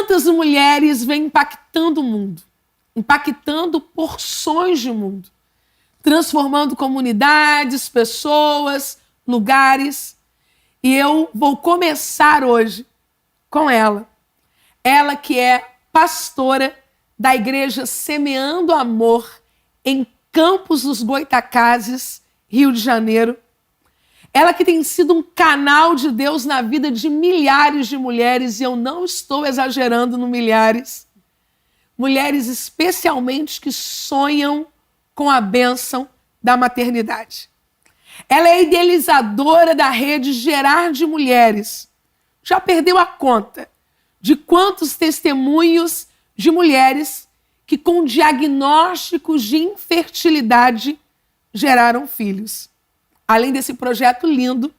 quantas mulheres vêm impactando o mundo, impactando porções de mundo, transformando comunidades, pessoas, lugares. E eu vou começar hoje com ela. Ela que é pastora da igreja Semeando Amor em Campos dos Goytacazes, Rio de Janeiro. Ela que tem sido um canal de Deus na vida de milhares de mulheres, e eu não estou exagerando no milhares. Mulheres especialmente que sonham com a bênção da maternidade. Ela é idealizadora da rede Gerar de Mulheres. Já perdeu a conta de quantos testemunhos de mulheres que com diagnósticos de infertilidade geraram filhos. Além desse projeto lindo,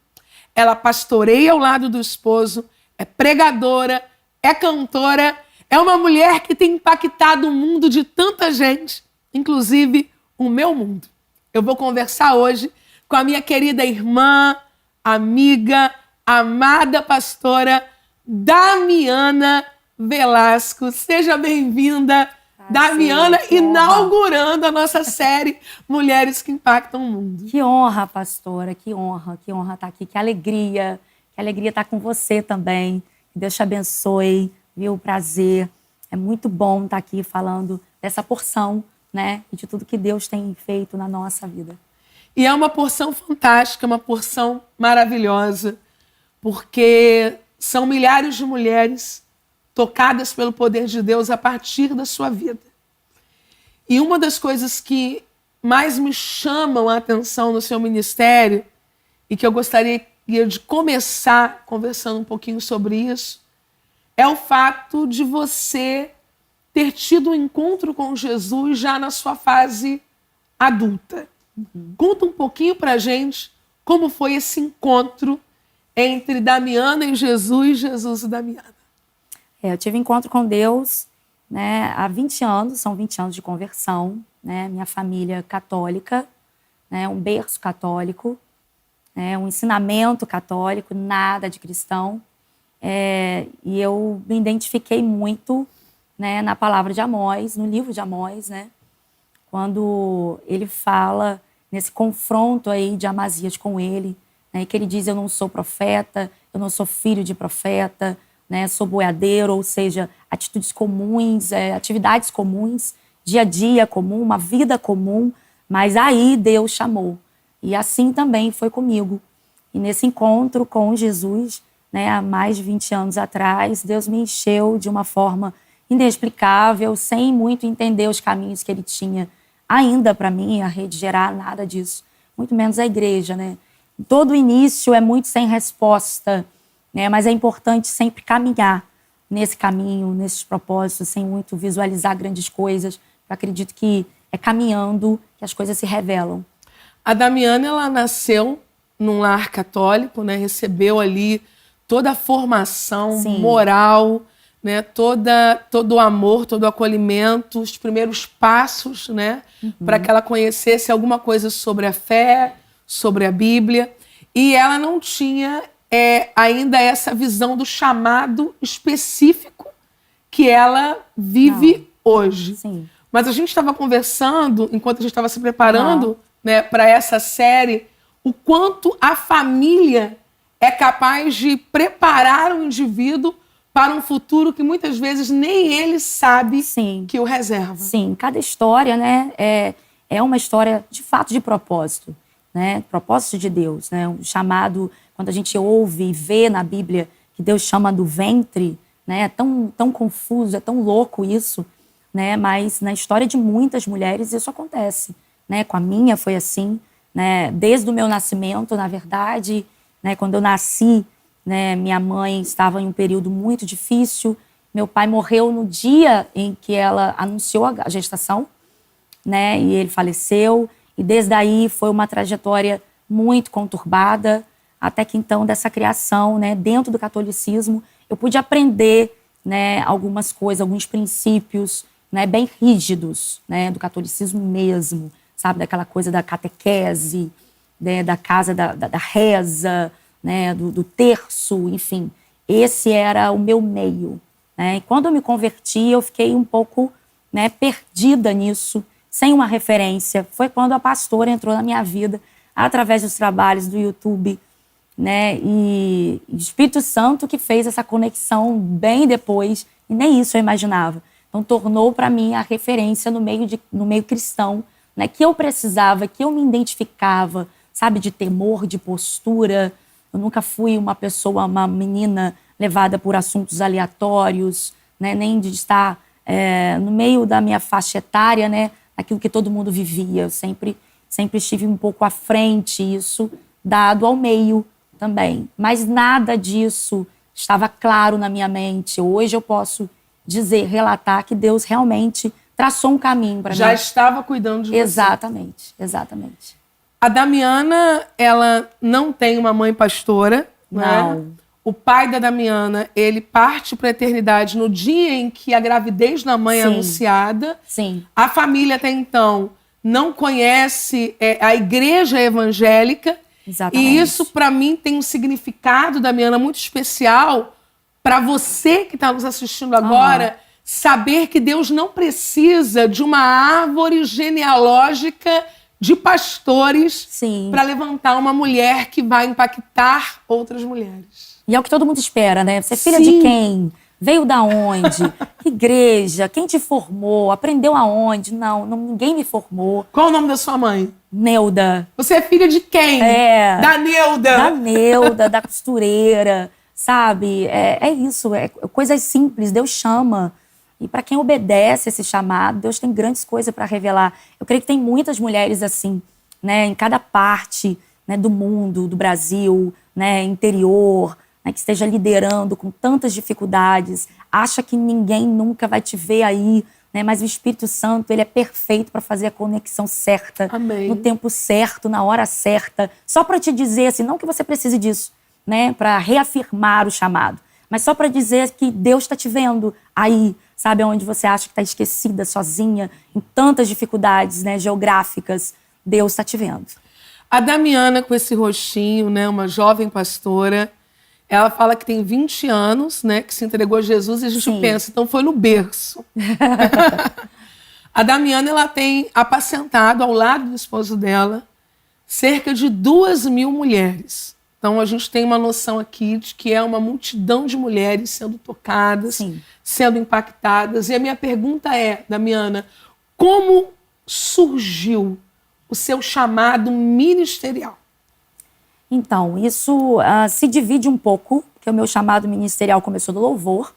ela pastoreia ao lado do esposo, é pregadora, é cantora, é uma mulher que tem impactado o mundo de tanta gente, inclusive o meu mundo. Eu vou conversar hoje com a minha querida irmã, amiga, amada pastora Damiana Velasco. Seja bem-vinda, Damiana, inaugurando a nossa série Mulheres que Impactam o Mundo. Que honra, pastora, que honra estar aqui, que alegria estar com você também. Que Deus te abençoe, viu? Prazer. É muito bom estar aqui falando dessa porção, né? E de tudo que Deus tem feito na nossa vida. E é uma porção fantástica, uma porção maravilhosa, porque são milhares de mulheres tocadas pelo poder de Deus a partir da sua vida. E uma das coisas que mais me chamam a atenção no seu ministério, e que eu gostaria de começar conversando um pouquinho sobre isso, é o fato de você ter tido um encontro com Jesus já na sua fase adulta. Conta um pouquinho pra gente como foi esse encontro entre Damiana e Jesus, Jesus e Damiana. Eu tive encontro com Deus, né, há 20 anos, são 20 anos de conversão, né, minha família católica, né, um berço católico, né, um ensinamento católico, nada de cristão. E eu me identifiquei muito, né, na palavra de Amós, no livro de Amós, né, quando ele fala nesse confronto aí de Amazias com ele, né, que ele diz: eu não sou profeta, eu não sou filho de profeta, né, sou boiadeiro, ou seja, atitudes comuns, atividades comuns, dia a dia comum, uma vida comum, mas aí Deus chamou. E assim também foi comigo. E nesse encontro com Jesus, né, há mais de 20 anos atrás, Deus me encheu de uma forma inexplicável, sem muito entender os caminhos que Ele tinha ainda para mim, a rede Gerar, nada disso, muito menos a igreja, né? Todo início é muito sem resposta, né? Mas é importante sempre caminhar nesse caminho, nesses propósitos, sem muito visualizar grandes coisas. Eu acredito que é caminhando que as coisas se revelam. A Damiana, ela nasceu num lar católico, né? Recebeu ali toda a formação moral, né? Todo o amor, todo o acolhimento, os primeiros passos, né? Para que ela conhecesse alguma coisa sobre a fé, sobre a Bíblia. E ela não tinha ainda essa visão do chamado específico que ela vive hoje. Sim. Mas a gente estava conversando, enquanto a gente estava se preparando, né, para essa série, o quanto a família é capaz de preparar o indivíduo para um futuro que muitas vezes nem ele sabe que o reserva. Sim, cada história, né, é uma história de fato de propósito, né? Propósito de Deus, né? Um chamado, quando a gente ouve e vê na Bíblia que Deus chama do ventre, né? É tão confuso, é tão louco isso, né? Mas na história de muitas mulheres isso acontece, né? Com a minha foi assim, né? Desde o meu nascimento, na verdade, né? Quando eu nasci, né? Minha mãe estava em um período muito difícil. Meu pai morreu no dia em que ela anunciou a gestação, né? E ele faleceu. E desde aí foi uma trajetória muito conturbada, até que então dessa criação, né? Dentro do catolicismo, eu pude aprender, né? Algumas coisas, alguns princípios, né? Bem rígidos, né? Do catolicismo mesmo, sabe? Daquela coisa da catequese, né? Da casa da reza, né? Do terço, enfim. Esse era o meu meio, né? E quando eu me converti, eu fiquei um pouco, né, perdida nisso, sem uma referência. Foi quando a pastora entrou na minha vida, através dos trabalhos do YouTube, né? E o Espírito Santo que fez essa conexão bem depois, e nem isso eu imaginava. Então, tornou para mim a referência no meio cristão, né? Que eu precisava, que eu me identificava, sabe? De temor, de postura. Eu nunca fui uma menina levada por assuntos aleatórios, né? Nem de estar no meio da minha faixa etária, né? Aquilo que todo mundo vivia. Eu sempre estive um pouco à frente, isso dado ao meio também. Mas nada disso estava claro na minha mente. Hoje eu posso dizer, relatar que Deus realmente traçou um caminho para mim. Já estava cuidando de você. Exatamente. A Damiana, ela não tem uma mãe pastora. Não. Né? O pai da Damiana, ele parte para a eternidade no dia em que a gravidez da mãe é anunciada. Sim. A família até então não conhece a igreja evangélica. Exatamente. E isso, para mim, tem um significado, Damiana, muito especial para você que está nos assistindo agora, saber que Deus não precisa de uma árvore genealógica de pastores para levantar uma mulher que vai impactar outras mulheres. E é o que todo mundo espera, né? Você é filha de quem? Veio da onde? Que igreja? Quem te formou? Aprendeu aonde? Não, ninguém me formou. Qual o nome da sua mãe? Neuda. Você é filha de quem? Da Neuda. Da Neuda, da costureira, sabe? É isso, é coisas simples, Deus chama. E para quem obedece esse chamado, Deus tem grandes coisas para revelar. Eu creio que tem muitas mulheres assim, né? Em cada parte, né, do mundo, do Brasil, né, interior, né, que esteja liderando com tantas dificuldades, acha que ninguém nunca vai te ver aí, né, mas o Espírito Santo, ele é perfeito para fazer a conexão certa, Amém. No tempo certo, na hora certa, só para te dizer assim, não que você precise disso, né, para reafirmar o chamado, mas só para dizer que Deus está te vendo aí, sabe, onde você acha que está esquecida, sozinha, em tantas dificuldades, né, geográficas, Deus está te vendo. A Damiana, com esse rostinho, né, uma jovem pastora, ela fala que tem 20 anos, né, que se entregou a Jesus, e a gente pensa, então foi no berço. A Damiana, ela tem apacentado ao lado do esposo dela cerca de 2.000 mulheres. Então a gente tem uma noção aqui de que é uma multidão de mulheres sendo tocadas, sendo impactadas. E a minha pergunta é, Damiana, como surgiu o seu chamado ministerial? Então, isso se divide um pouco, porque o meu chamado ministerial começou do louvor,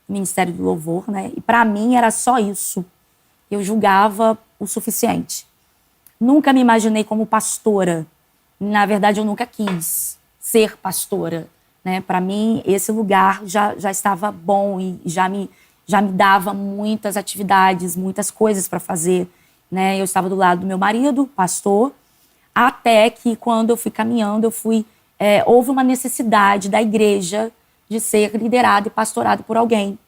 o Ministério do Louvor, né? E para mim era só isso. Eu julgava o suficiente. Nunca me imaginei como pastora. Na verdade, eu nunca quis ser pastora, né? Para mim, esse lugar já estava bom e já me dava muitas atividades, muitas coisas para fazer, né? Eu estava do lado do meu marido, pastor, até que quando eu fui caminhando, houve uma necessidade da igreja de ser liderado e pastorado por alguém.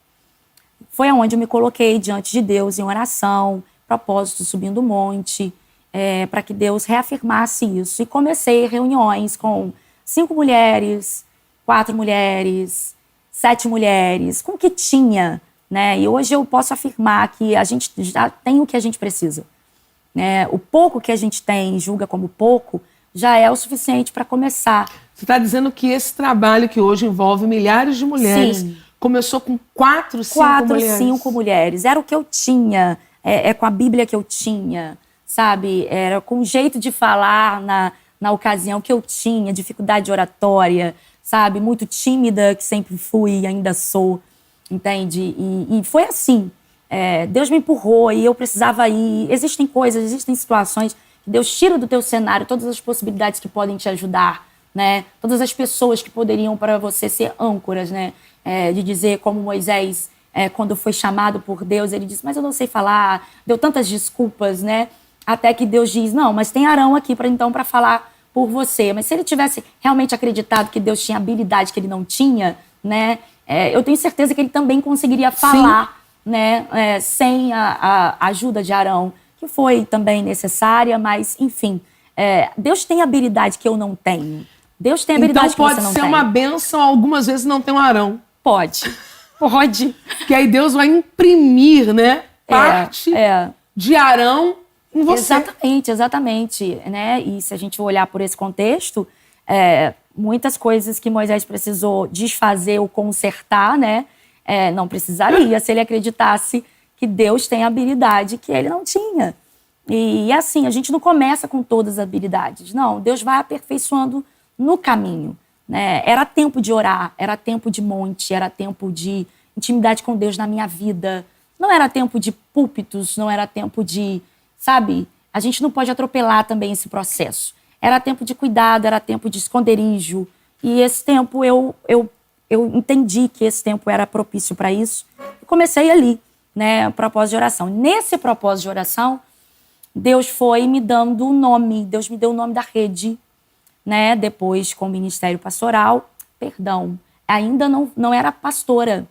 Foi onde eu me coloquei diante de Deus em oração, propósito, subindo o monte, para que Deus reafirmasse isso. E comecei reuniões com 5 mulheres, 4 mulheres, 7 mulheres, com o que tinha, né? E hoje eu posso afirmar que a gente já tem o que a gente precisa. O pouco que a gente tem, julga como pouco, já é o suficiente para começar. Você está dizendo que esse trabalho que hoje envolve milhares de mulheres começou com 4, 5 mulheres? 4, 5 mulheres. Era o que eu tinha, com a Bíblia que eu tinha, sabe? Era com o jeito de falar na ocasião que eu tinha, dificuldade oratória, sabe? Muito tímida, que sempre fui e ainda sou, entende? E foi assim. Deus me empurrou e eu precisava ir. Existem coisas, existem situações que Deus tira do teu cenário todas as possibilidades que podem te ajudar, né? Todas as pessoas que poderiam para você ser âncoras, né? De dizer como Moisés, quando foi chamado por Deus, ele disse, mas eu não sei falar, deu tantas desculpas, né? Até que Deus diz, não, mas tem Arão aqui para falar por você. Mas se ele tivesse realmente acreditado que Deus tinha habilidade que ele não tinha, né? Eu tenho certeza que ele também conseguiria falar, né, sem a ajuda de Arão, que foi também necessária, mas, enfim, Deus tem habilidade que eu não tenho. Deus tem habilidade que você não tem. Então pode ser uma bênção, algumas vezes não ter um Arão. Pode. Pode. Que aí Deus vai imprimir, né? Parte de Arão em você. Exatamente, né? E se a gente olhar por esse contexto, muitas coisas que Moisés precisou desfazer ou consertar, né? Não precisaria se ele acreditasse que Deus tem habilidade que ele não tinha. E assim, a gente não começa com todas as habilidades. Não, Deus vai aperfeiçoando no caminho, né? Era tempo de orar, era tempo de monte, era tempo de intimidade com Deus na minha vida. Não era tempo de púlpitos, não era tempo de, sabe? A gente não pode atropelar também esse processo. Era tempo de cuidado, era tempo de esconderijo. E esse tempo eu entendi que esse tempo era propício para isso. E comecei ali, né? O propósito de oração. Nesse propósito de oração, Deus foi me dando um nome. Deus me deu o nome da rede, né? Depois, com o ministério pastoral, ainda não era pastora.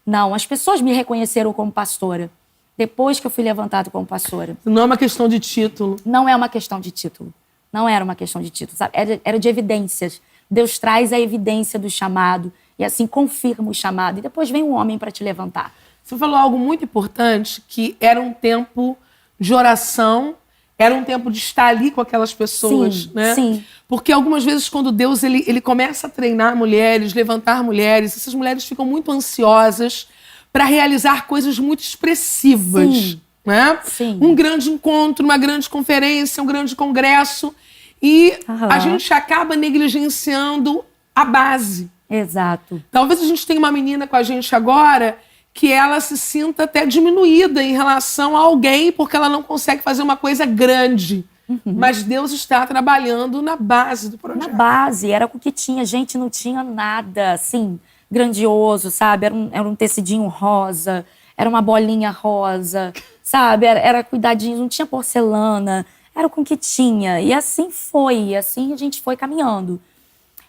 Não, as pessoas me reconheceram como pastora depois que eu fui levantada como pastora. Não é uma questão de título. Não é uma questão de título. Não era uma questão de título, sabe? Era de evidências. Deus traz a evidência do chamado e assim confirma o chamado. E depois vem um homem para te levantar. Você falou algo muito importante, que era um tempo de oração, era um tempo de estar ali com aquelas pessoas, sim, né? Sim. Porque algumas vezes quando Deus ele começa a treinar mulheres, levantar mulheres, essas mulheres ficam muito ansiosas para realizar coisas muito expressivas, sim, né? Sim. Um grande encontro, uma grande conferência, um grande congresso, e a gente acaba negligenciando a base. Exato. Talvez a gente tenha uma menina com a gente agora que ela se sinta até diminuída em relação a alguém porque ela não consegue fazer uma coisa grande. Mas Deus está trabalhando na base do projeto. Na base, era com o que tinha. Gente, não tinha nada, assim, grandioso, sabe? Era um tecidinho rosa, era uma bolinha rosa, sabe? Era cuidadinho, não tinha porcelana, era com o que tinha. E assim foi, assim a gente foi caminhando.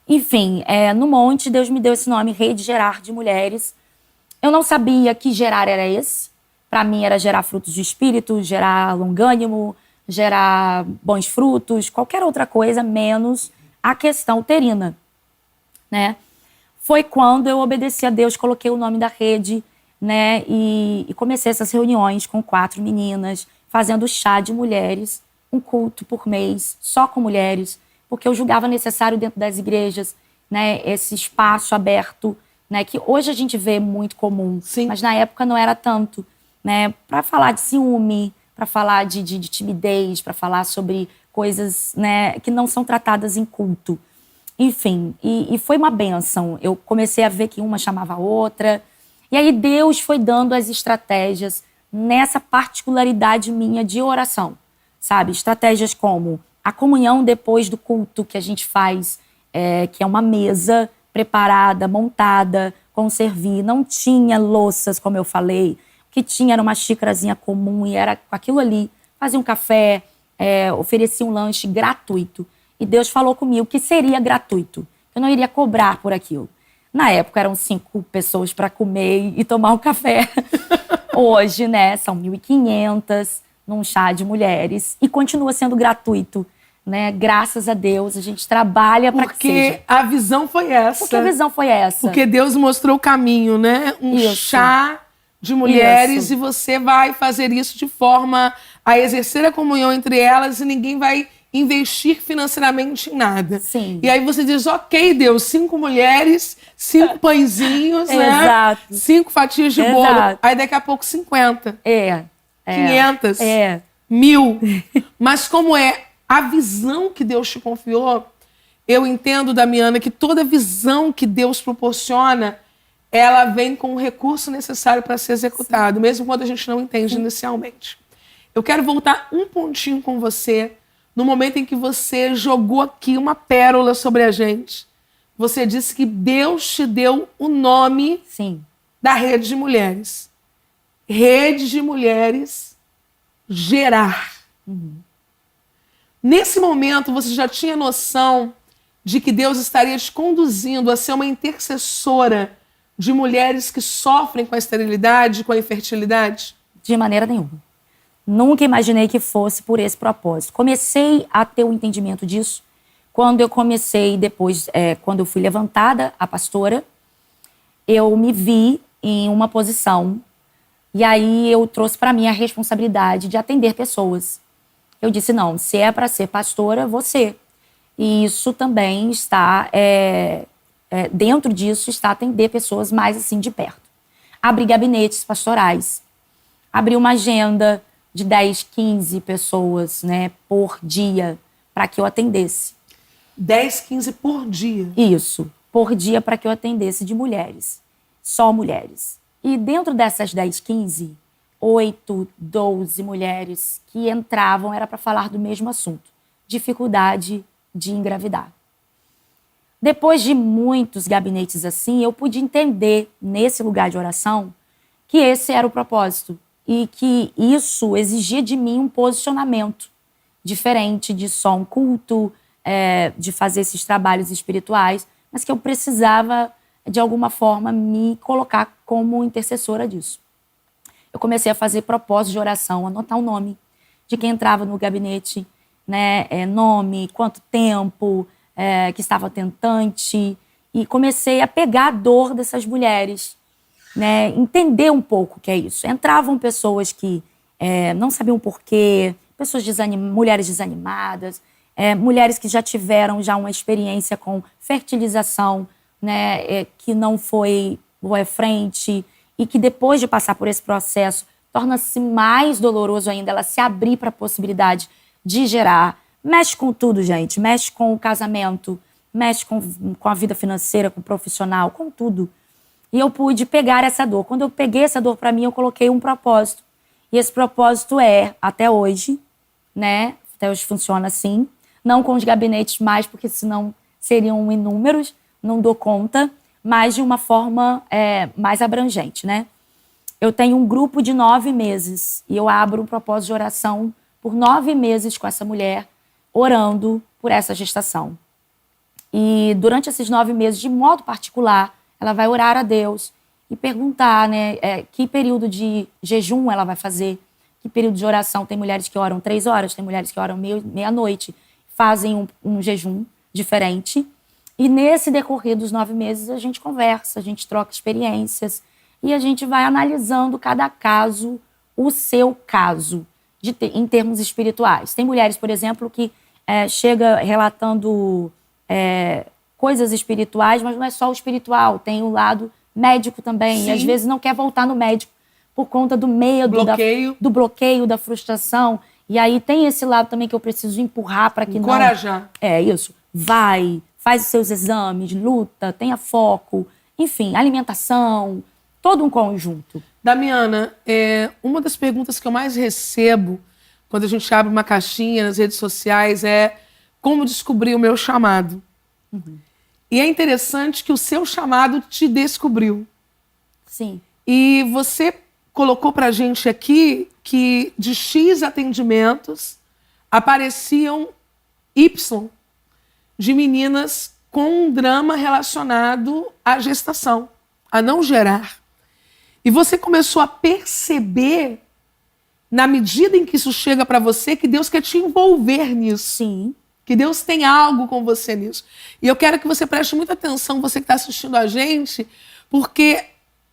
Enfim, no monte, Deus me deu esse nome, Rede Gerar de Mulheres. Eu não sabia que gerar era esse. Para mim era gerar frutos de espírito, gerar longânimo, gerar bons frutos, qualquer outra coisa, menos a questão uterina, né? Foi quando eu obedeci a Deus, coloquei o nome da rede, né? E comecei essas reuniões com 4 meninas, fazendo chá de mulheres, um culto por mês, só com mulheres, porque eu julgava necessário dentro das igrejas, né? Esse espaço aberto, né? Que hoje a gente vê muito comum, Sim. Mas na época não era tanto, né? Para falar de ciúme, para falar de timidez, para falar sobre coisas, né, que não são tratadas em culto. Enfim, e foi uma bênção. Eu comecei a ver que uma chamava a outra. E aí Deus foi dando as estratégias nessa particularidade minha de oração, sabe? Estratégias como a comunhão depois do culto que a gente faz, que é uma mesa preparada, montada, com servir. Não tinha louças, como eu falei. O que tinha era uma xícarazinha comum e era com aquilo ali. Fazia um café, oferecia um lanche gratuito. E Deus falou comigo que seria gratuito. Eu não iria cobrar por aquilo. Na época eram 5 pessoas para comer e tomar um café. Hoje, né, são 1.500 num chá de mulheres. E continua sendo gratuito. Né? Graças a Deus, a gente trabalha para que seja. Porque a visão foi essa. Porque a visão foi essa. Porque Deus mostrou o caminho, né? Chá de mulheres e você vai fazer isso de forma a exercer a comunhão entre elas e ninguém vai investir financeiramente em nada. Sim. E aí você diz, ok, Deus, 5 mulheres, 5 pãezinhos, né? Exato. 5 fatias de bolo. Aí daqui a pouco 50. 500. 1.000. Mas como é a visão que Deus te confiou, eu entendo, Damiana, que toda visão que Deus proporciona, ela vem com o recurso necessário para ser executado, mesmo quando a gente não entende inicialmente. Eu quero voltar um pontinho com você, no momento em que você jogou aqui uma pérola sobre a gente. Você disse que Deus te deu o nome da Rede de Mulheres. Rede de Mulheres Gerar. Nesse momento, você já tinha noção de que Deus estaria te conduzindo a ser uma intercessora de mulheres que sofrem com a esterilidade, com a infertilidade? De maneira nenhuma. Nunca imaginei que fosse por esse propósito. Comecei a ter o entendimento disso quando eu comecei, depois, quando eu fui levantada a pastora, eu me vi em uma posição. E aí eu trouxe para mim a responsabilidade de atender pessoas. Eu disse, não, se é para ser pastora, você. E isso também está, dentro disso, está atender pessoas mais assim de perto. Abri gabinetes pastorais. Abri uma agenda de 10, 15 pessoas, né, por dia, para que eu atendesse. 10, 15 por dia? Isso, por dia para que eu atendesse de mulheres. Só mulheres. E dentro dessas 10, 15, 8, 12 mulheres que entravam era para falar do mesmo assunto. Dificuldade de engravidar. Depois de muitos gabinetes assim, eu pude entender, nesse lugar de oração, que esse era o propósito. E que isso exigia de mim um posicionamento diferente de só um culto, de fazer esses trabalhos espirituais, mas que eu precisava, de alguma forma, me colocar como intercessora disso. Eu comecei a fazer propósitos de oração, anotar o nome de quem entrava no gabinete, né, nome, quanto tempo, que estava tentante, e comecei a pegar a dor dessas mulheres, né, entender um pouco o que é isso. Entravam pessoas que não sabiam o porquê, pessoas mulheres desanimadas, mulheres que já tiveram uma experiência com fertilização, né, que não foi boa frente, e que depois de passar por esse processo torna-se mais doloroso ainda ela se abrir para a possibilidade de gerar. Mexe com tudo, gente. Mexe com o casamento, mexe com a vida financeira, com o profissional, com tudo. E eu pude pegar essa dor. Quando eu peguei essa dor para mim, eu coloquei um propósito. E esse propósito até hoje, né? Até hoje funciona assim. Não com os gabinetes mais, porque senão seriam inúmeros, não dou conta, mas de uma forma mais abrangente, né? Eu tenho um grupo de 9 meses e eu abro um propósito de oração por 9 meses com essa mulher, orando por essa gestação. E durante esses 9 meses, de modo particular, ela vai orar a Deus e perguntar, né, que período de jejum ela vai fazer, que período de oração. Tem mulheres que oram 3 horas, tem mulheres que oram meia-noite, fazem um jejum diferente. E nesse decorrer dos 9 meses, a gente conversa, a gente troca experiências e a gente vai analisando cada caso, o seu caso, em termos espirituais. Tem mulheres, por exemplo, que chega relatando coisas espirituais, mas não é só o espiritual, tem o lado médico também. Sim. E às vezes não quer voltar no médico por conta do medo, do bloqueio, da frustração. E aí tem esse lado também que eu preciso empurrar para que encorajar. Isso. Vai, faz os seus exames, luta, tenha foco, enfim, alimentação, todo um conjunto. Damiana, uma das perguntas que eu mais recebo quando a gente abre uma caixinha nas redes sociais é como descobrir o meu chamado. Uhum. E é interessante que o seu chamado te descobriu. Sim. E você colocou pra gente aqui que de X atendimentos apareciam Y de meninas com um drama relacionado à gestação, a não gerar. E você começou a perceber, na medida em que isso chega para você, que Deus quer te envolver nisso. Sim. Que Deus tem algo com você nisso. E eu quero que você preste muita atenção, você que está assistindo a gente, porque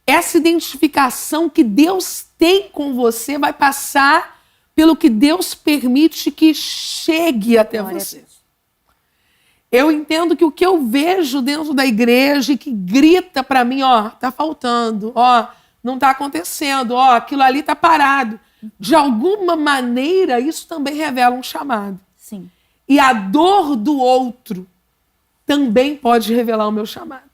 essa identificação que Deus tem com você vai passar pelo que Deus permite que chegue até você. Eu entendo que o que eu vejo dentro da igreja e que grita para mim, tá faltando, não tá acontecendo, aquilo ali tá parado. De alguma maneira, isso também revela um chamado. Sim. E a dor do outro também pode revelar o meu chamado.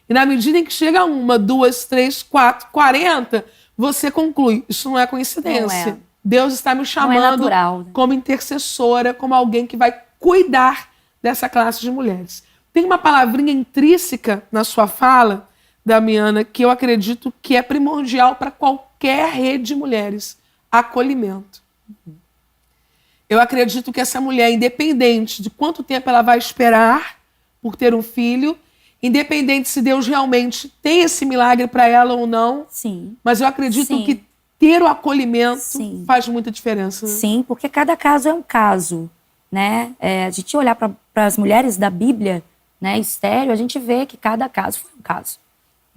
E na medida em que chega 1, 2, 3, 4, 40, você conclui, isso não é coincidência. Não é. Deus está me chamando como intercessora, como alguém que vai cuidar dessa classe de mulheres. Tem uma palavrinha intrínseca na sua fala, Damiana, que eu acredito que é primordial para qualquer rede de mulheres: acolhimento. Eu acredito que essa mulher, independente de quanto tempo ela vai esperar por ter um filho, independente se Deus realmente tem esse milagre para ela ou não, sim, mas eu acredito sim, que ter o acolhimento sim, faz muita diferença. Né? Sim, porque cada caso é um caso. Né? A gente olhar para as mulheres da Bíblia, né, estéreo, a gente vê que cada caso foi um caso.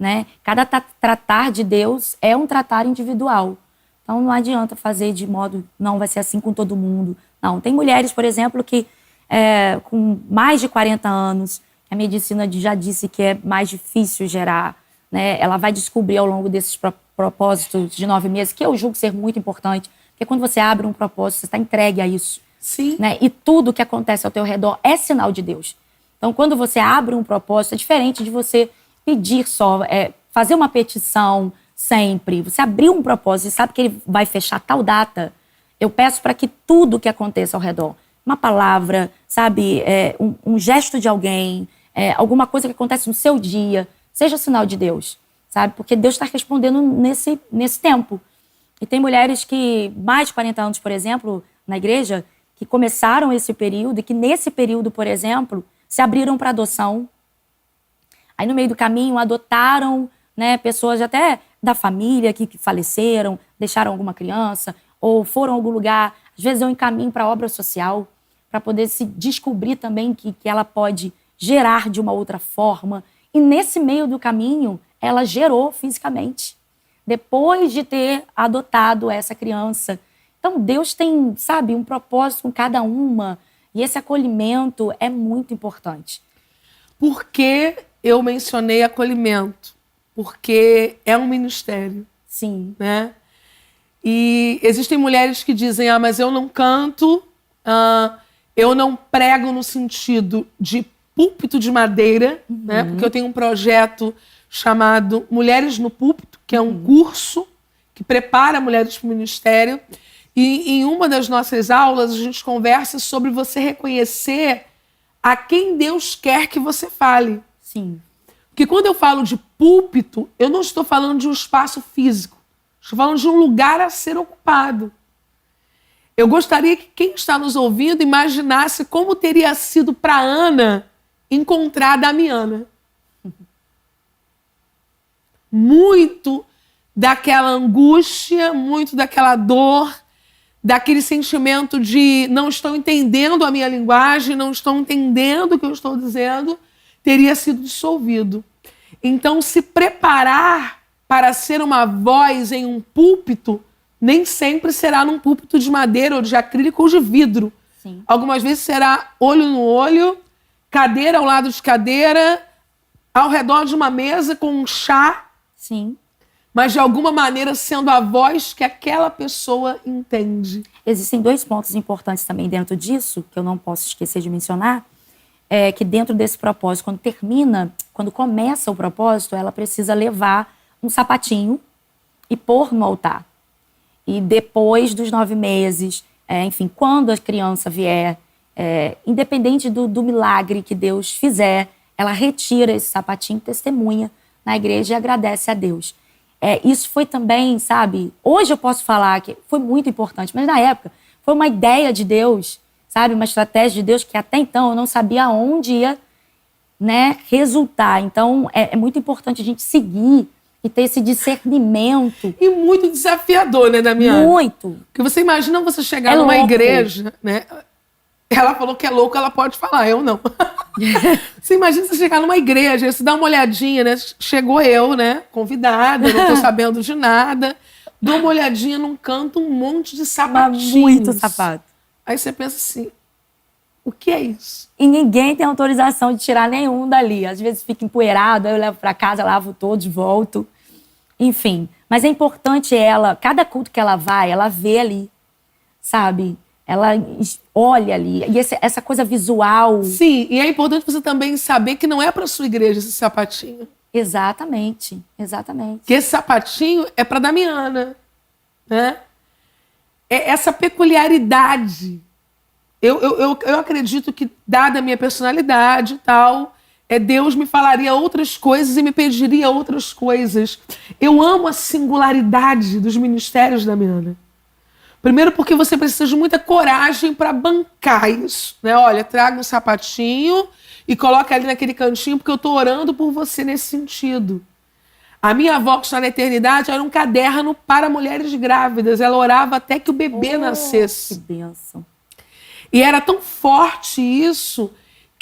né? Cada tratar de Deus é um tratar individual. Então, não adianta fazer de modo, não, vai ser assim com todo mundo. Não, tem mulheres, por exemplo, que com mais de 40 anos, a medicina já disse que é mais difícil gerar, né? Ela vai descobrir ao longo desses propósitos de 9 meses, que eu julgo ser muito importante, porque quando você abre um propósito, você está entregue a isso. Sim. Né? E tudo que acontece ao teu redor é sinal de Deus. Então, quando você abre um propósito, é diferente de você pedir só, fazer uma petição sempre. Você abrir um propósito e sabe que ele vai fechar tal data. Eu peço para que tudo que aconteça ao redor, uma palavra, sabe, um gesto de alguém, alguma coisa que acontece no seu dia, seja sinal de Deus, sabe? Porque Deus está respondendo nesse tempo. E tem mulheres que, mais de 40 anos, por exemplo, na igreja, que começaram esse período e que nesse período, por exemplo, se abriram para adoção. Aí no meio do caminho adotaram, né, pessoas até da família que faleceram, deixaram alguma criança, ou foram a algum lugar, às vezes eu encaminho para obra social, para poder se descobrir também que ela pode gerar de uma outra forma. E nesse meio do caminho, ela gerou fisicamente, depois de ter adotado essa criança. Então, Deus tem, sabe, um propósito com cada uma. E esse acolhimento é muito importante. Por que eu mencionei acolhimento? Porque é um ministério. Sim. Né? E existem mulheres que dizem, mas eu não canto, eu não prego no sentido de púlpito de madeira, né? Porque eu tenho um projeto chamado Mulheres no Púlpito, que é um curso que prepara mulheres para o ministério. E em uma das nossas aulas, a gente conversa sobre você reconhecer a quem Deus quer que você fale. Sim. Porque quando eu falo de púlpito, eu não estou falando de um espaço físico. Estou falando de um lugar a ser ocupado. Eu gostaria que quem está nos ouvindo imaginasse como teria sido para Ana encontrar a Damiana. Muito daquela angústia, muito daquela dor, daquele sentimento de não estou entendendo a minha linguagem, não estou entendendo o que eu estou dizendo, teria sido dissolvido. Então, se preparar para ser uma voz em um púlpito, nem sempre será num púlpito de madeira ou de acrílico ou de vidro. Sim. Algumas vezes será olho no olho, cadeira ao lado de cadeira, ao redor de uma mesa com um chá. Sim. Mas de alguma maneira sendo a voz que aquela pessoa entende. Existem 2 pontos importantes também dentro disso, que eu não posso esquecer de mencionar, que dentro desse propósito, quando começa o propósito, ela precisa levar um sapatinho e pôr no altar. E depois dos 9 meses, enfim, quando a criança vier, independente do milagre que Deus fizer, ela retira esse sapatinho, testemunha na igreja e agradece a Deus. Isso foi também, sabe, hoje eu posso falar que foi muito importante, mas na época foi uma ideia de Deus, sabe, uma estratégia de Deus que até então eu não sabia onde ia, né, resultar. Então é muito importante a gente seguir e ter esse discernimento. E muito desafiador, né, Damiana? Muito. Porque você imagina você chegar numa igreja, né? Ela falou que é louco, ela pode falar, eu não. Você imagina você chegar numa igreja, você dá uma olhadinha, né? Chegou eu, né? Convidada, não tô sabendo de nada. Dou uma olhadinha num canto, um monte de sapatinhos. Muito sapato. Aí você pensa assim, o que é isso? E ninguém tem autorização de tirar nenhum dali. Às vezes fica empoeirado, aí eu levo para casa, lavo todos, volto. Enfim, mas é importante cada culto que ela vai, ela vê ali, sabe? Ela olha ali. E essa coisa visual. Sim, e é importante você também saber que não é para sua igreja esse sapatinho. Exatamente, exatamente. Que esse sapatinho é para Damiana, né? É essa peculiaridade. Eu acredito que, dada a minha personalidade e tal, Deus me falaria outras coisas e me pediria outras coisas. Eu amo a singularidade dos ministérios, Damiana. Primeiro porque você precisa de muita coragem para bancar isso, né? Olha, traga um sapatinho e coloca ali naquele cantinho porque eu estou orando por você nesse sentido. A minha avó, que está na eternidade, era um caderno para mulheres grávidas. Ela orava até que o bebê nascesse. Que bênção. E era tão forte isso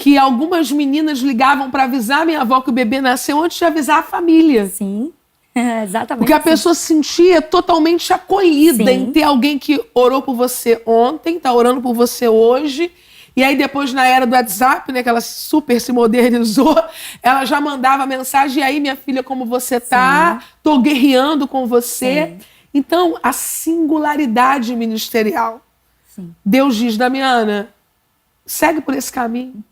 que algumas meninas ligavam para avisar minha avó que o bebê nasceu antes de avisar a família. Sim, exatamente. Porque a pessoa se sentia totalmente acolhida Sim. em ter alguém que orou por você ontem, tá orando por você hoje. E aí depois, na era do WhatsApp, né, que ela super se modernizou, ela já mandava mensagem: e aí, minha filha, como você tá? Tô guerreando com você. Sim. Então, a singularidade ministerial. Sim. Deus diz: Damiana, segue por esse caminho.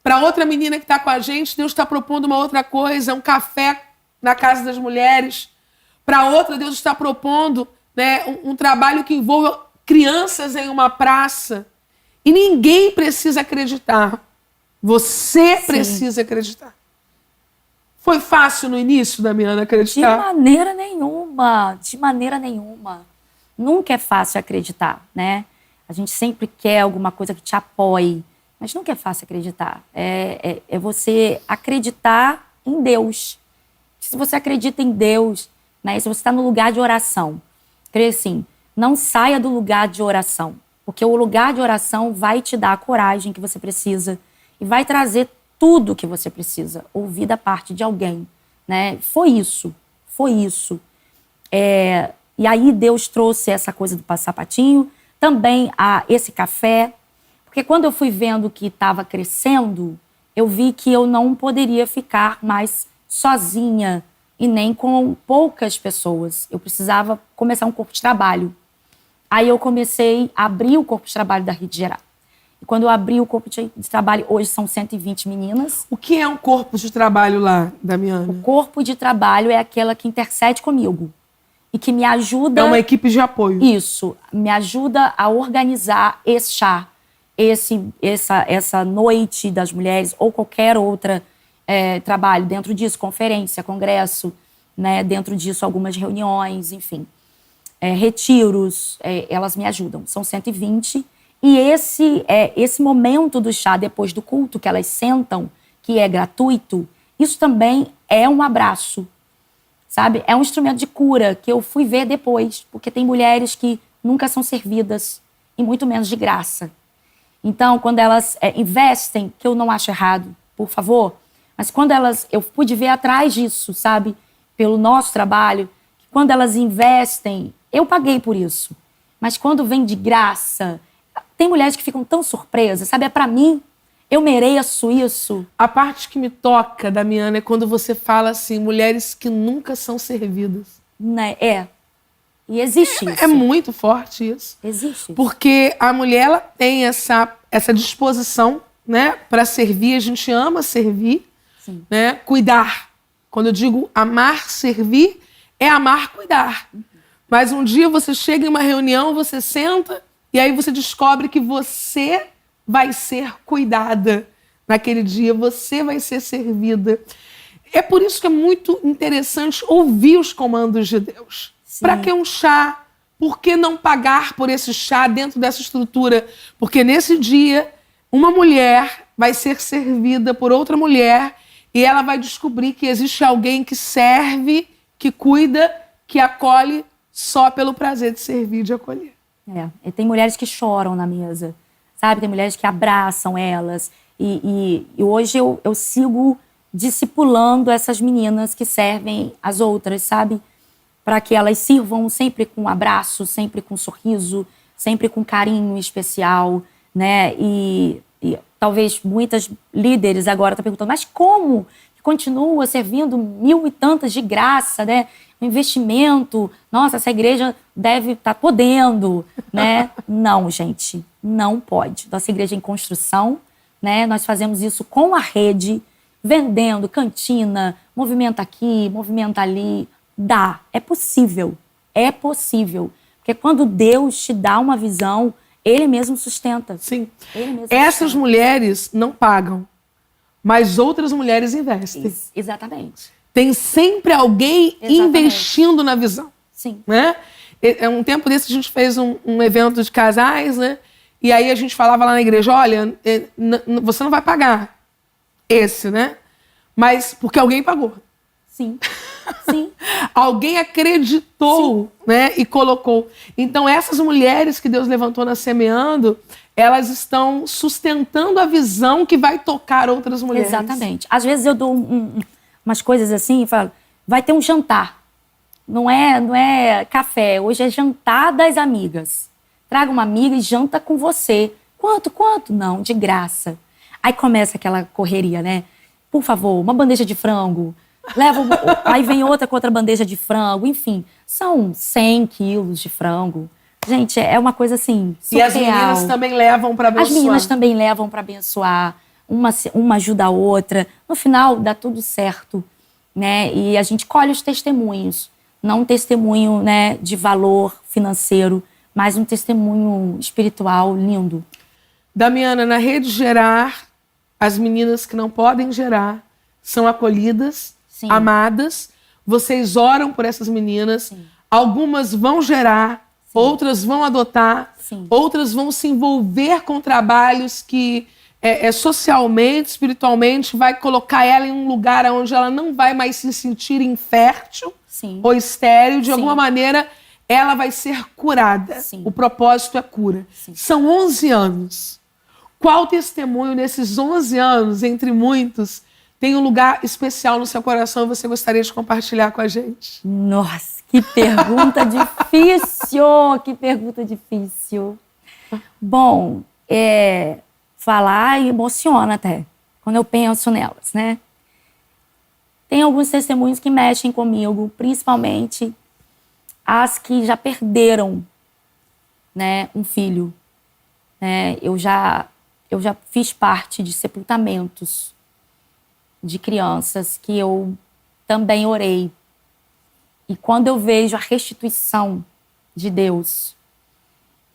Para outra menina que está com a gente, Deus está propondo uma outra coisa, um café na casa das mulheres. Para outra, Deus está propondo, né, um trabalho que envolva crianças em uma praça. E ninguém precisa acreditar. Você precisa acreditar. Foi fácil no início, Damiana, acreditar? De maneira nenhuma, de maneira nenhuma. Nunca é fácil acreditar, né? A gente sempre quer alguma coisa que te apoie, mas nunca é fácil acreditar. É você acreditar em Deus. Se você acredita em Deus, né, se você está no lugar de oração, creio assim, não saia do lugar de oração, porque o lugar de oração vai te dar a coragem que você precisa e vai trazer tudo que você precisa, ouvir da parte de alguém, né? Foi isso. E aí Deus trouxe essa coisa do sapatinho, também esse café, porque quando eu fui vendo que estava crescendo, eu vi que eu não poderia ficar mais sozinha e nem com poucas pessoas. Eu precisava começar um corpo de trabalho. Aí eu comecei a abrir o corpo de trabalho da Rede Gerar. E quando eu abri o corpo de trabalho, hoje são 120 meninas. O que é um corpo de trabalho lá, Damiana? O corpo de trabalho é aquela que intercede comigo e que me ajuda... É uma equipe de apoio. Isso, me ajuda a organizar esse chá, essa noite das mulheres ou qualquer outra trabalho. Dentro disso, conferência, congresso, né? Dentro disso, algumas reuniões, enfim. Retiros, elas me ajudam. São 120. E esse momento do chá, depois do culto, que elas sentam, que é gratuito, isso também é um abraço, sabe? É um instrumento de cura que eu fui ver depois, porque tem mulheres que nunca são servidas, e muito menos de graça. Então, quando elas investem, que eu não acho errado, por favor, mas quando eu pude ver atrás disso, sabe? Pelo nosso trabalho, que quando elas investem, eu paguei por isso. Mas quando vem de graça, tem mulheres que ficam tão surpresas, sabe? É pra mim, eu mereço isso. A parte que me toca, Damiana, é quando você fala assim, mulheres que nunca são servidas. Né? E existe isso. É muito forte isso. Existe. Porque a mulher, ela tem essa disposição, né, para servir. A gente ama servir, Sim. né? Cuidar. Quando eu digo amar, servir, é amar, cuidar. Mas um dia você chega em uma reunião, você senta e aí você descobre que você vai ser cuidada naquele dia, você vai ser servida. É por isso que é muito interessante ouvir os comandos de Deus. Para que um chá? Por que não pagar por esse chá dentro dessa estrutura? Porque nesse dia, uma mulher vai ser servida por outra mulher e ela vai descobrir que existe alguém que serve, que cuida, que acolhe só pelo prazer de servir, de acolher. E tem mulheres que choram na mesa, sabe? Tem mulheres que abraçam elas. E hoje eu sigo discipulando essas meninas que servem as outras, sabe? Para que elas sirvam sempre com um abraço, sempre com um sorriso, sempre com carinho especial, né? E talvez muitas líderes agora estão perguntando, mas como continua servindo 1.000 e tantas de graça, né? Um investimento, nossa, essa igreja deve estar podendo, né? Não, gente, não pode. Nossa igreja é em construção, né? Nós fazemos isso com a rede, vendendo, cantina, movimento aqui, movimento ali. Dá, é possível. Porque quando Deus te dá uma visão, Ele mesmo sustenta. Sim. Ele mesmo Essas sustenta. mulheres não pagam, mas outras mulheres investem. Isso, exatamente. Tem sempre alguém investindo na visão. Sim. Né? Um tempo desse a gente fez um evento de casais, né? E aí a gente falava lá na igreja, olha, você não vai pagar esse, né? Mas porque alguém pagou. Sim. Sim. Alguém acreditou, né? E colocou. Então essas mulheres que Deus levantou na Semeando, elas estão sustentando a visão que vai tocar outras mulheres. Exatamente. Às vezes eu dou umas coisas assim e falo, vai ter um jantar. Não é café, hoje é jantar das amigas. Traga uma amiga e janta com você. Quanto? Não, de graça. Aí começa aquela correria, né? Por favor, uma bandeja de frango. Aí vem outra com outra bandeja de frango. Enfim, são 100 quilos de frango. Gente, é uma coisa assim, surreal. E as meninas também levam para abençoar. As meninas também levam para abençoar. Uma ajuda a outra. No final, dá tudo certo, né? E a gente colhe os testemunhos. Não um testemunho, né, de valor financeiro, mas um testemunho espiritual lindo. Damiana, na Rede Gerar, as meninas que não podem gerar são acolhidas, Sim. amadas. Vocês oram por essas meninas. Sim. Algumas vão gerar, sim, outras vão adotar, sim, outras vão se envolver com trabalhos que socialmente, espiritualmente, vai colocar ela em um lugar onde ela não vai mais se sentir infértil, sim, ou estéril. De sim, alguma maneira, ela vai ser curada. Sim. O propósito é cura. Sim. São 11 anos. Qual testemunho nesses 11 anos, entre muitos, tem um lugar especial no seu coração e você gostaria de compartilhar com a gente? Nossa, que pergunta difícil! Que pergunta difícil. Bom, falar emociona até, quando eu penso nelas, né? Tem alguns testemunhos que mexem comigo, principalmente as que já perderam, né, um filho. Né? Eu já fiz parte de sepultamentos de crianças que eu também orei. E quando eu vejo a restituição de Deus,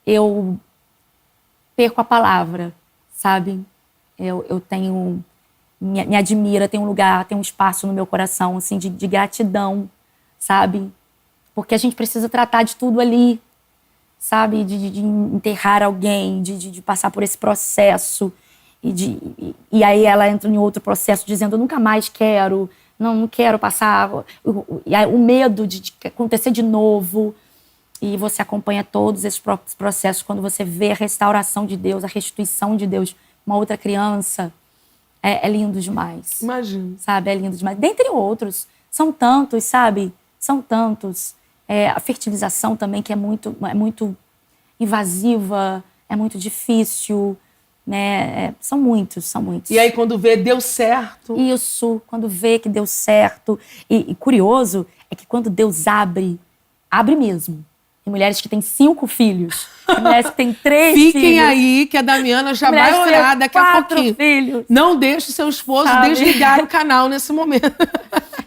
eu perco a palavra, sabe? Eu tenho... Me admira, tem um lugar, tem um espaço no meu coração, assim, de gratidão, sabe? Porque a gente precisa tratar de tudo ali, sabe? De enterrar alguém, de passar por esse processo. E aí ela entra em outro processo dizendo, eu nunca mais quero, não quero passar. O medo de acontecer de novo. E você acompanha todos esses processos quando você vê a restauração de Deus, a restituição de Deus, uma outra criança. É lindo demais. Imagino. Sabe, é lindo demais. Dentre outros, são tantos, sabe? São tantos. A fertilização também, que é muito invasiva, é muito difícil, né? São muitos. E aí, quando vê, deu certo. Isso, quando vê que deu certo. E curioso é que quando Deus abre mesmo. Tem mulheres que têm 5 filhos, tem mulheres que têm 3 filhos. Fiquem aí, que a Damiana já vai orar daqui a pouquinho. 4 filhos. Não deixe o seu esposo desligar o canal nesse momento.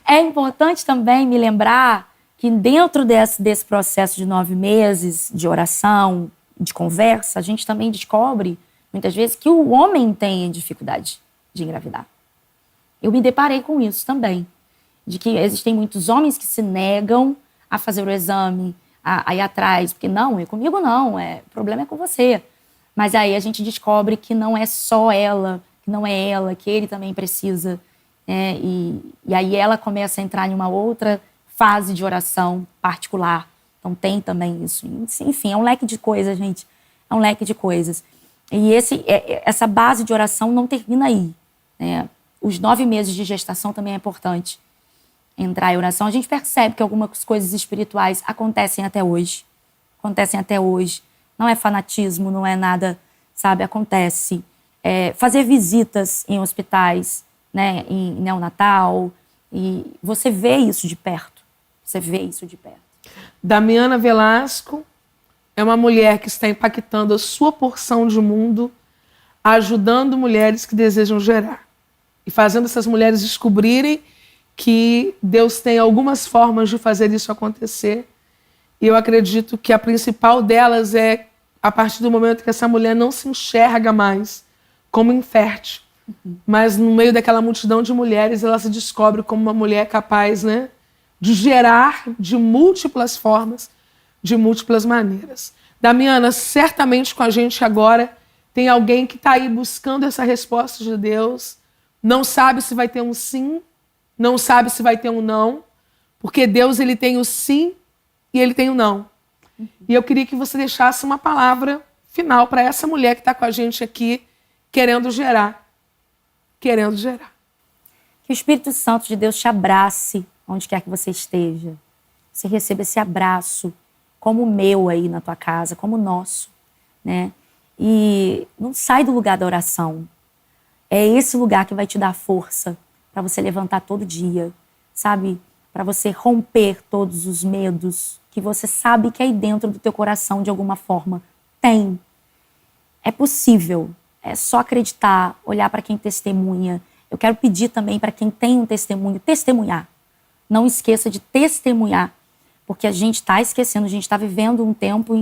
É importante também me lembrar que dentro desse processo de 9 meses de oração, de conversa, a gente também descobre, muitas vezes, que o homem tem dificuldade de engravidar. Eu me deparei com isso também, de que existem muitos homens que se negam a fazer o exame, a ir atrás, porque não, comigo não, o problema é com você. Mas aí a gente descobre que não é só ela, que não é ela, que ele também precisa. E aí ela começa a entrar em uma outra fase de oração particular. Então tem também isso. Enfim, é um leque de coisas, gente. É um leque de coisas. E essa base de oração não termina aí, né? Os 9 meses de gestação também é importante. Entrar em oração, a gente percebe que algumas coisas espirituais acontecem até hoje. Não é fanatismo, não é nada, sabe? Acontece. Fazer visitas em hospitais, né? Em neonatal. E você vê isso de perto. Damiana Velasco é uma mulher que está impactando a sua porção de mundo, ajudando mulheres que desejam gerar. E fazendo essas mulheres descobrirem que Deus tem algumas formas de fazer isso acontecer. E eu acredito que a principal delas é a partir do momento que essa mulher não se enxerga mais como infértil, mas no meio daquela multidão de mulheres, ela se descobre como uma mulher capaz, né, de gerar de múltiplas formas, de múltiplas maneiras. Damiana, certamente com a gente agora tem alguém que está aí buscando essa resposta de Deus, não sabe se vai ter um sim, não sabe se vai ter um não, porque Deus, ele tem o sim e ele tem o não. E eu queria que você deixasse uma palavra final para essa mulher que está com a gente aqui, querendo gerar. Querendo gerar. Que o Espírito Santo de Deus te abrace onde quer que você esteja. Você receba esse abraço como o meu aí na tua casa, como o nosso, né? E não sai do lugar da oração. É esse lugar que vai te dar força para você levantar todo dia, sabe? Para você romper todos os medos que você sabe que aí dentro do teu coração, de alguma forma, tem. É possível. É só acreditar, olhar para quem testemunha. Eu quero pedir também para quem tem um testemunho, testemunhar. Não esqueça de testemunhar, porque a gente está esquecendo, a gente está vivendo um tempo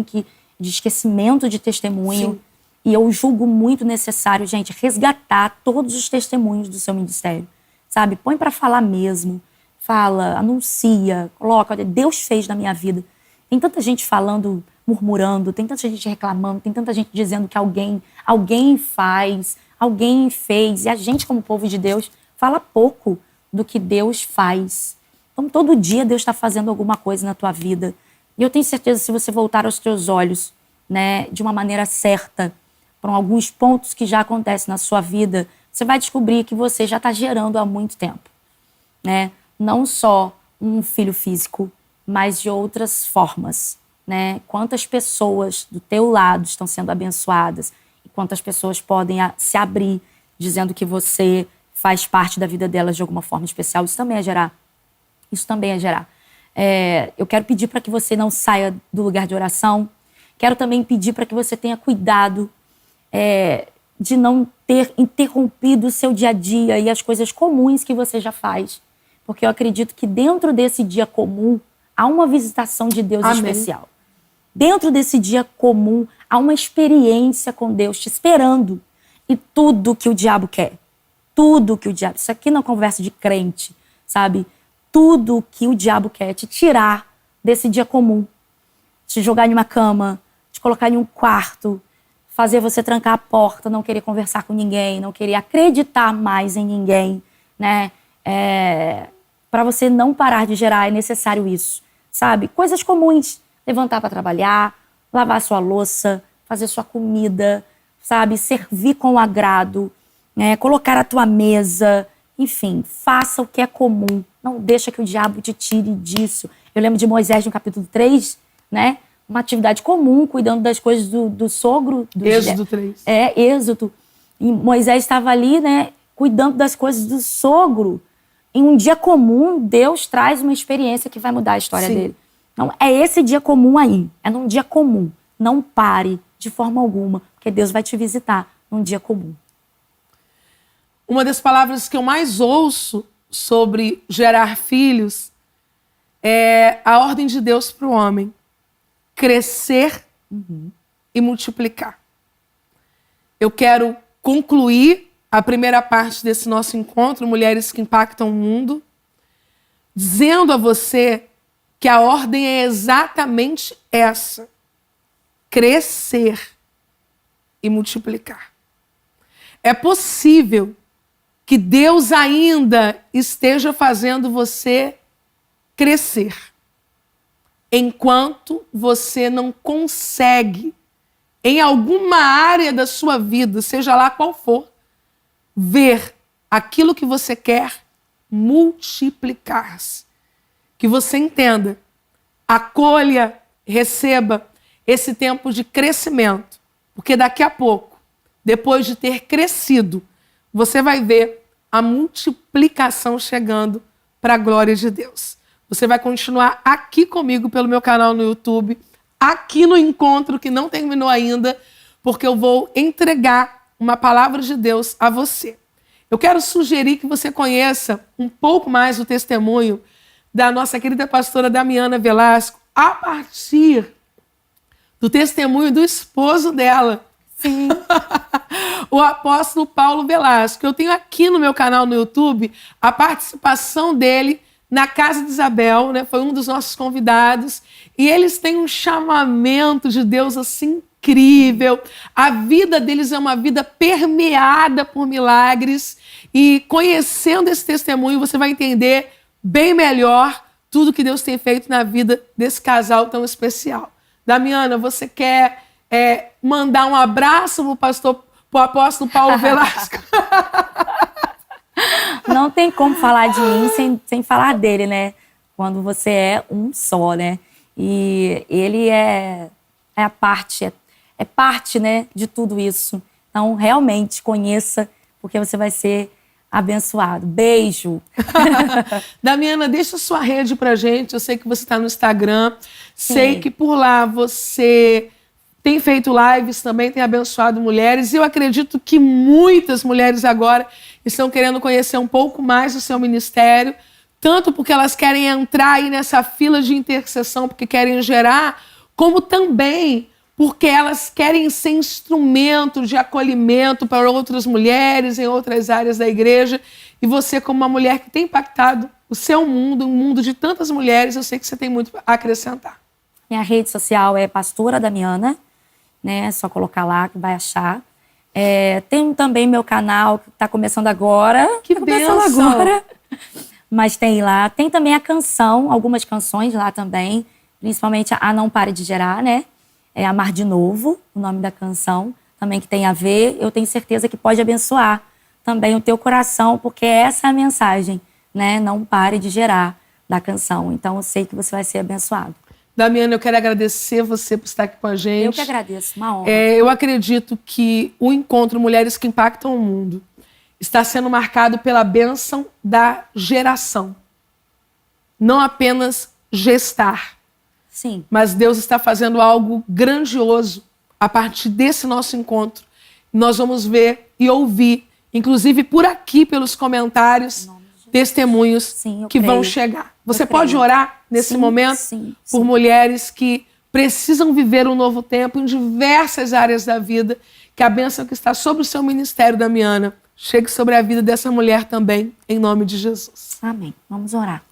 de esquecimento de testemunho. Sim. E eu julgo muito necessário, gente, resgatar todos os testemunhos do seu ministério, sabe? Põe para falar mesmo, fala, anuncia, coloca, olha, Deus fez na minha vida. Tem tanta gente falando, murmurando, tem tanta gente reclamando, tem tanta gente dizendo que alguém faz, alguém fez. E a gente, como povo de Deus, fala pouco do que Deus faz. Então, todo dia Deus está fazendo alguma coisa na tua vida. E eu tenho certeza, se você voltar aos teus olhos, né, de uma maneira certa, para alguns pontos que já acontecem na sua vida, você vai descobrir que você já está gerando há muito tempo, né? Não só um filho físico, mas de outras formas, né? Quantas pessoas do teu lado estão sendo abençoadas e quantas pessoas podem se abrir dizendo que você faz parte da vida delas de alguma forma especial. Isso também é gerar. Isso também é gerar. Eu quero pedir para que você não saia do lugar de oração. Quero também pedir para que você tenha cuidado de não ter interrompido o seu dia a dia e as coisas comuns que você já faz. Porque eu acredito que dentro desse dia comum há uma visitação de Deus Amém. Especial. Dentro desse dia comum há uma experiência com Deus te esperando. E tudo que o diabo quer. Tudo que o diabo... Isso aqui não é conversa de crente, sabe? Tudo que o diabo quer é te tirar desse dia comum. Te jogar em uma cama, te colocar em um quarto, fazer você trancar a porta, não querer conversar com ninguém, não querer acreditar mais em ninguém, né? Para você não parar de gerar, é necessário isso, sabe? Coisas comuns. Levantar para trabalhar, lavar sua louça, fazer sua comida, sabe? Servir com agrado, né? Colocar a tua mesa, enfim, faça o que é comum. Não deixa que o diabo te tire disso. Eu lembro de Moisés no capítulo 3, né? Uma atividade comum, cuidando das coisas do sogro. Êxodo 3. Êxodo. E Moisés estava ali, né? Cuidando das coisas do sogro. Em um dia comum, Deus traz uma experiência que vai mudar a história Sim. dele. Então, é esse dia comum aí. É num dia comum. Não pare de forma alguma, porque Deus vai te visitar num dia comum. Uma das palavras que eu mais ouço sobre gerar filhos é a ordem de Deus para o homem. Crescer e multiplicar. Eu quero concluir a primeira parte desse nosso encontro, Mulheres que Impactam o Mundo, dizendo a você que a ordem é exatamente essa: crescer e multiplicar. É possível que Deus ainda esteja fazendo você crescer, enquanto você não consegue, em alguma área da sua vida, seja lá qual for, ver aquilo que você quer multiplicar-se. Que você entenda, acolha, receba esse tempo de crescimento, porque daqui a pouco, depois de ter crescido, você vai ver a multiplicação chegando para a glória de Deus. Você vai continuar aqui comigo pelo meu canal no YouTube, aqui no encontro que não terminou ainda, porque eu vou entregar uma palavra de Deus a você. Eu quero sugerir que você conheça um pouco mais o testemunho da nossa querida pastora Damiana Velasco, a partir do testemunho do esposo dela. Sim. O apóstolo Paulo Velasco. Eu tenho aqui no meu canal no YouTube a participação dele na Casa de Isabel, né? Foi um dos nossos convidados. E eles têm um chamamento de Deus assim incrível. A vida deles é uma vida permeada por milagres. E conhecendo esse testemunho, você vai entender bem melhor tudo que Deus tem feito na vida desse casal tão especial. Damiana, você quer mandar um abraço pro apóstolo Paulo Velasco. Não tem como falar de mim sem falar dele, né? Quando você é um só, né? E ele é parte, né, de tudo isso. Então, realmente, conheça, porque você vai ser abençoado. Beijo! Damiana, deixa sua rede pra gente. Eu sei que você está no Instagram. Sim. Sei que por lá você tem feito lives também, tem abençoado mulheres. E eu acredito que muitas mulheres agora estão querendo conhecer um pouco mais do seu ministério, tanto porque elas querem entrar aí nessa fila de intercessão, porque querem gerar, como também porque elas querem ser instrumento de acolhimento para outras mulheres em outras áreas da igreja. E você, como uma mulher que tem impactado o seu mundo, o mundo de tantas mulheres, eu sei que você tem muito a acrescentar. Minha rede social é Pastora Damiana, né? É só colocar lá que vai achar. Tem também meu canal, que está começando agora. Que bênção! Agora. Mas tem lá. Tem também a canção, algumas canções lá também. Principalmente a Não Pare de Gerar, né? É Amar de Novo, o nome da canção. Também que tem a ver. Eu tenho certeza que pode abençoar também o teu coração, porque essa é a mensagem, né? Não pare de gerar da canção. Então, eu sei que você vai ser abençoado. Damiana, eu quero agradecer você por estar aqui com a gente. Eu que agradeço, uma honra. Eu acredito que o encontro Mulheres que Impactam o Mundo está sendo marcado pela bênção da geração. Não apenas gestar. Sim. Mas Deus está fazendo algo grandioso a partir desse nosso encontro. Nós vamos ver e ouvir, inclusive por aqui, pelos comentários, testemunhos Sim, que creio. vão chegar. Você Eu pode creio. orar nesse Sim, momento sim, por sim. mulheres que precisam viver um novo tempo em diversas áreas da vida, que a bênção que está sobre o seu ministério, Damiana, chegue sobre a vida dessa mulher também, em nome de Jesus. Amém. Vamos orar.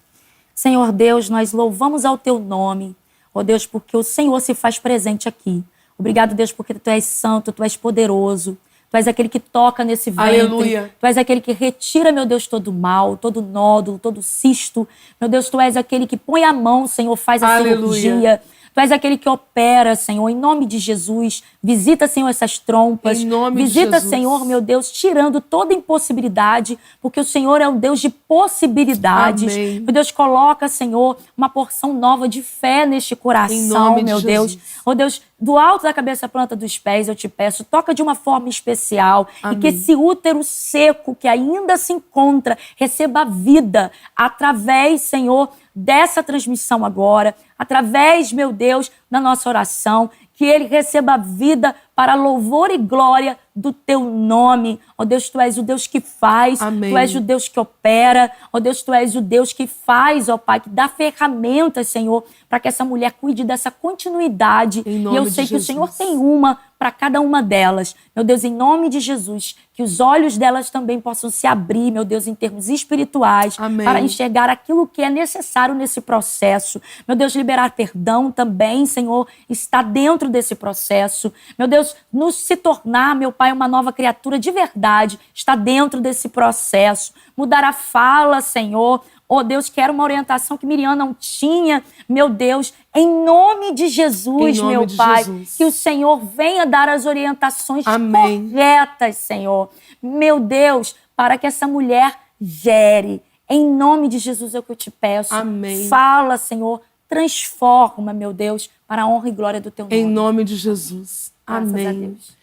Senhor Deus, nós louvamos ao teu nome, ó Deus, porque o Senhor se faz presente aqui. Obrigado, Deus, porque tu és santo, tu és poderoso. Tu és aquele que toca nesse ventre. Aleluia. Tu és aquele que retira, meu Deus, todo mal, todo nódulo, todo cisto. Meu Deus, tu és aquele que põe a mão, Senhor, faz a Aleluia. cirurgia. Tu és aquele que opera, Senhor, em nome de Jesus. Visita, Senhor, essas trompas. Em nome de Visita, Jesus. Senhor, meu Deus, tirando toda impossibilidade, porque o Senhor é um Deus de possibilidades. Amém. Meu Deus, coloca, Senhor, uma porção nova de fé neste coração, Em nome de meu Jesus. Deus. Oh Deus, do alto da cabeça à planta dos pés, eu te peço, toca de uma forma especial. Amém. E que esse útero seco que ainda se encontra receba vida através, Senhor, dessa transmissão agora, através, meu Deus, da nossa oração, que ele receba vida para louvor e glória do teu nome. Ó Deus, tu és o Deus que faz, Amém. tu és o Deus que opera, ó Deus, tu és o Deus que faz, ó Pai, que dá ferramentas, Senhor, para que essa mulher cuide dessa continuidade. Em E nome eu de sei que o Jesus. Senhor tem uma para cada uma delas. Meu Deus, em nome de Jesus, que os olhos delas também possam se abrir, meu Deus, em termos espirituais, Amém. para enxergar aquilo que é necessário nesse processo. Meu Deus, liberar perdão também, Senhor, está dentro desse processo. Meu Deus, nos se tornar, meu Pai, uma nova criatura de verdade, está dentro desse processo. Mudar a fala, Senhor. Oh Deus, que era uma orientação que Miriam não tinha. Meu Deus, em nome de Jesus, Em nome meu de Pai, Jesus. que o Senhor venha dar as orientações Amém. corretas, Senhor. Meu Deus, para que essa mulher gere. Em nome de Jesus é o que eu te peço. Amém. Fala, Senhor, transforma, meu Deus, para a honra e glória do teu nome. Em nome de Jesus. Graças a Amém. Deus.